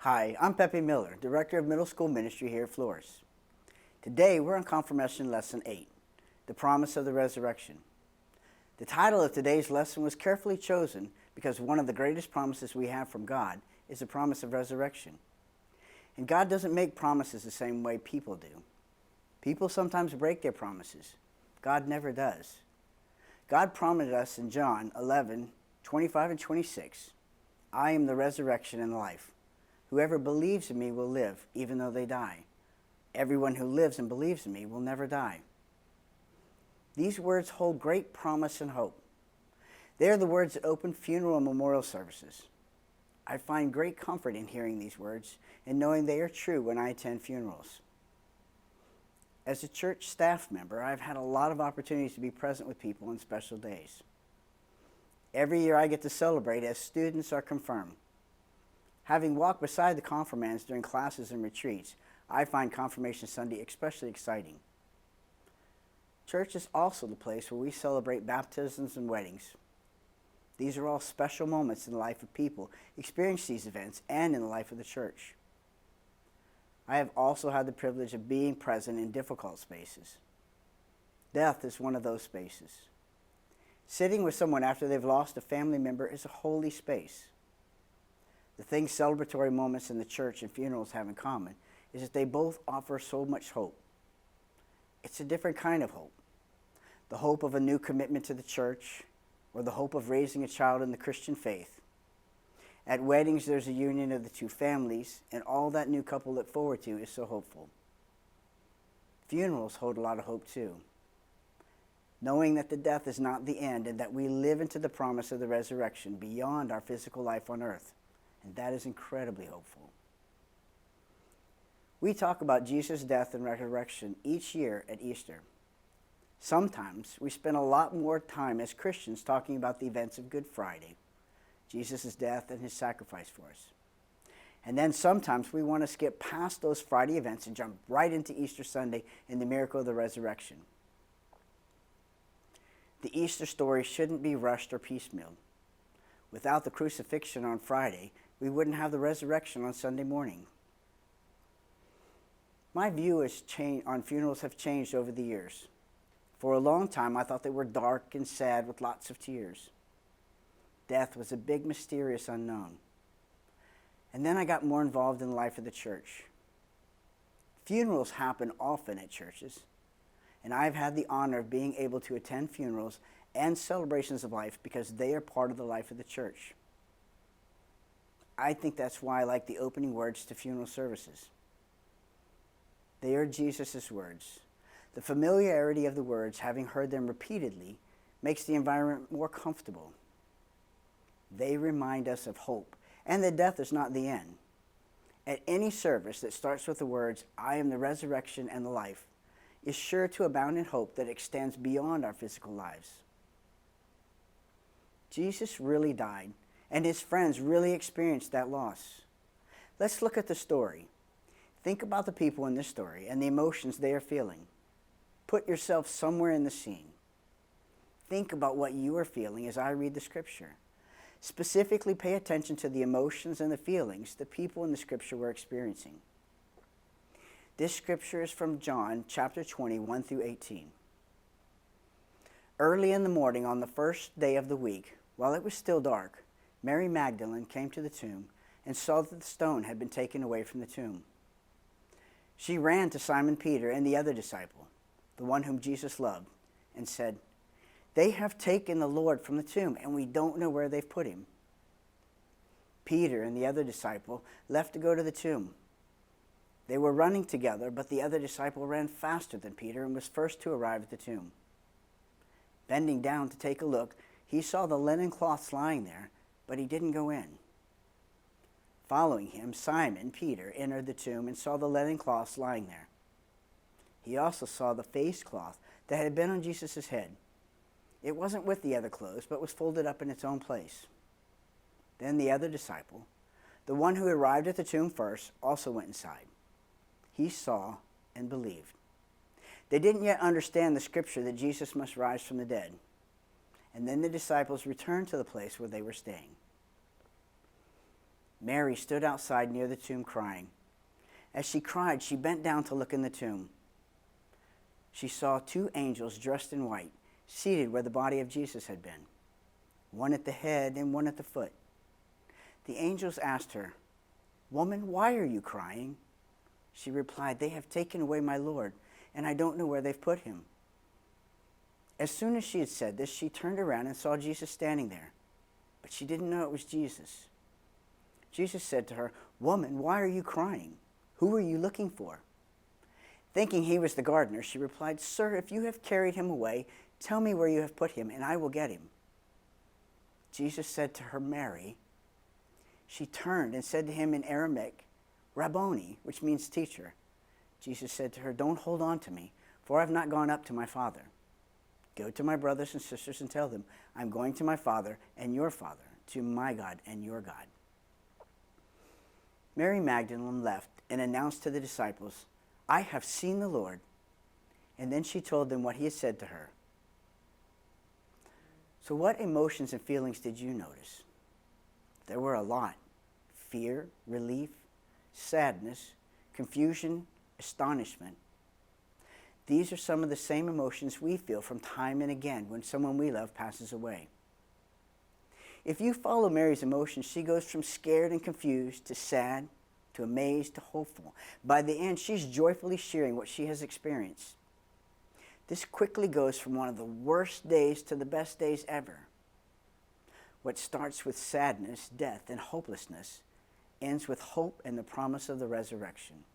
Hi, I'm Pepe Miller, Director of Middle School Ministry here at Floris. Today we're on Confirmation Lesson 8, The Promise of the Resurrection. The title of today's lesson was carefully chosen because one of the greatest promises we have from God is the promise of resurrection. And God doesn't make promises the same way people do. People sometimes break their promises. God never does. God promised us in John 11:25 and 26, I am the resurrection and the life. Whoever believes in me will live, even though they die. Everyone who lives and believes in me will never die. These words hold great promise and hope. They are the words that open funeral and memorial services. I find great comfort in hearing these words and knowing they are true when I attend funerals. As a church staff member, I've had a lot of opportunities to be present with people on special days. Every year I get to celebrate as students are confirmed. Having walked beside the confirmands during classes and retreats, I find Confirmation Sunday especially exciting. Church is also the place where we celebrate baptisms and weddings. These are all special moments in the life of people experience these events and in the life of the church. I have also had the privilege of being present in difficult spaces. Death is one of those spaces. Sitting with someone after they've lost a family member is a holy space. The things celebratory moments in the church and funerals have in common is that they both offer so much hope. It's a different kind of hope. The hope of a new commitment to the church, or the hope of raising a child in the Christian faith. At weddings, there's a union of the two families, and all that new couple look forward to is so hopeful. Funerals hold a lot of hope too. Knowing that the death is not the end and that we live into the promise of the resurrection beyond our physical life on earth. And that is incredibly hopeful. We talk about Jesus' death and resurrection each year at Easter. Sometimes we spend a lot more time as Christians talking about the events of Good Friday, Jesus' death and his sacrifice for us. And then sometimes we want to skip past those Friday events and jump right into Easter Sunday and the miracle of the resurrection. The Easter story shouldn't be rushed or piecemealed. Without the crucifixion on Friday, we wouldn't have the resurrection on Sunday morning. My view on funerals have changed over the years. For a long time, I thought they were dark and sad with lots of tears. Death was a big, mysterious unknown. And then I got more involved in the life of the church. Funerals happen often at churches, and I've had the honor of being able to attend funerals and celebrations of life because they are part of the life of the church. I think that's why I like the opening words to funeral services. They are Jesus' words. The familiarity of the words, having heard them repeatedly, makes the environment more comfortable. They remind us of hope and that death is not the end. At any service that starts with the words, I am the resurrection and the life, is sure to abound in hope that extends beyond our physical lives. Jesus really died, and his friends really experienced that loss. Let's look at the story. Think about the people in this story and the emotions they are feeling. Put yourself somewhere in the scene. Think about what you are feeling as I read the scripture. Specifically, pay attention to the emotions and the feelings the people in the scripture were experiencing. This scripture is from John chapter 20, 1 through 18. Early in the morning on the first day of the week, while it was still dark, Mary Magdalene came to the tomb and saw that the stone had been taken away from the tomb. She ran to Simon Peter and the other disciple, the one whom Jesus loved, and said, They have taken the Lord from the tomb, and we don't know where they've put him. Peter and the other disciple left to go to the tomb. They were running together, but the other disciple ran faster than Peter and was first to arrive at the tomb. Bending down to take a look, he saw the linen cloths lying there, but he didn't go in. Following him, Simon Peter entered the tomb and saw the linen cloths lying there. He also saw the face cloth that had been on Jesus' head. It wasn't with the other clothes, but was folded up in its own place. Then the other disciple, the one who arrived at the tomb first, also went inside. He saw and believed. They didn't yet understand the scripture that Jesus must rise from the dead. And then the disciples returned to the place where they were staying. Mary stood outside near the tomb crying. As she cried, she bent down to look in the tomb. She saw two angels dressed in white, seated where the body of Jesus had been, one at the head and one at the foot. The angels asked her, "Woman, why are you crying?" She replied, "They have taken away my Lord, and I don't know where they've put him." As soon as she had said this, she turned around and saw Jesus standing there, but she didn't know it was Jesus. Jesus said to her, "Woman, why are you crying? Who are you looking for?" Thinking he was the gardener, she replied, "Sir, if you have carried him away, tell me where you have put him, and I will get him." Jesus said to her, "Mary." She turned and said to him in Aramaic, "Rabboni," which means teacher. Jesus said to her, "Don't hold on to me, for I have not gone up to my Father. Go to my brothers and sisters and tell them, I'm going to my Father and your Father, to my God and your God." Mary Magdalene left and announced to the disciples, "I have seen the Lord." And then she told them what he had said to her. So what emotions and feelings did you notice? There were a lot. Fear, relief, sadness, confusion, astonishment. These are some of the same emotions we feel from time and again when someone we love passes away. If you follow Mary's emotions, she goes from scared and confused to sad, to amazed, to hopeful. By the end, she's joyfully sharing what she has experienced. This quickly goes from one of the worst days to the best days ever. What starts with sadness, death, and hopelessness ends with hope and the promise of the resurrection.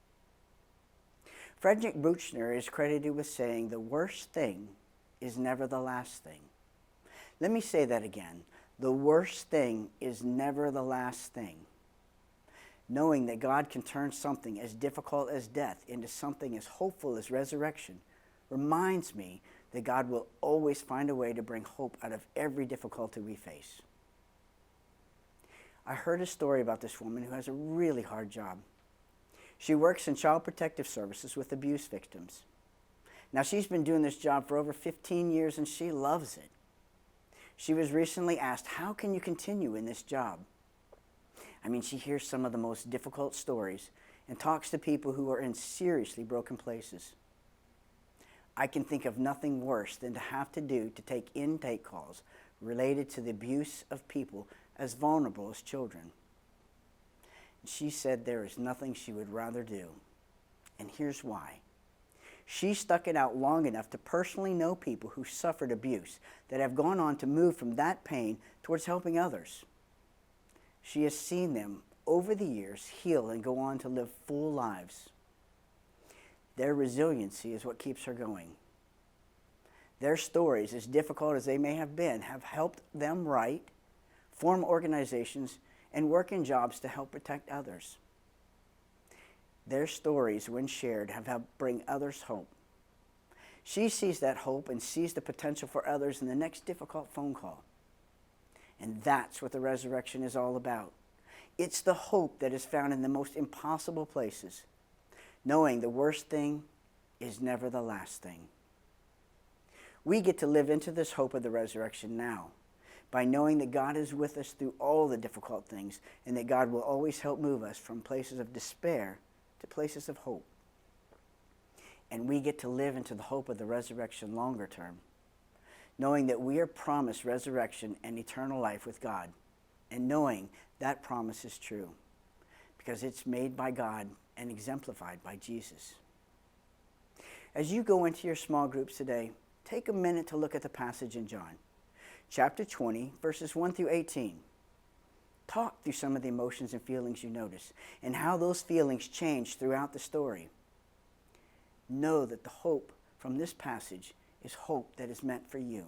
Frederick Buechner is credited with saying, "The worst thing is never the last thing." Let me say that again. The worst thing is never the last thing. Knowing that God can turn something as difficult as death into something as hopeful as resurrection reminds me that God will always find a way to bring hope out of every difficulty we face. I heard a story about this woman who has a really hard job. She works in child protective services with abuse victims. Now, she's been doing this job for over 15 years and she loves it. She was recently asked, "How can you continue in this job?" I mean, she hears some of the most difficult stories and talks to people who are in seriously broken places. I can think of nothing worse than to have to take intake calls related to the abuse of people as vulnerable as children. She said there is nothing she would rather do. And here's why. She stuck it out long enough to personally know people who suffered abuse that have gone on to move from that pain towards helping others. She has seen them over the years heal and go on to live full lives. Their resiliency is what keeps her going. Their stories, as difficult as they may have been, have helped them write, form organizations, and work in jobs to help protect others. Their stories, when shared, have helped bring others hope. She sees that hope and sees the potential for others in the next difficult phone call. And that's what the resurrection is all about. It's the hope that is found in the most impossible places, knowing the worst thing is never the last thing. We get to live into this hope of the resurrection now by knowing that God is with us through all the difficult things and that God will always help move us from places of despair to places of hope. And we get to live into the hope of the resurrection longer term, knowing that we are promised resurrection and eternal life with God, and knowing that promise is true because it's made by God and exemplified by Jesus. As you go into your small groups today, take a minute to look at the passage in John, chapter 20, verses 1 through 18. Talk through some of the emotions and feelings you notice and how those feelings change throughout the story. Know that the hope from this passage is hope that is meant for you.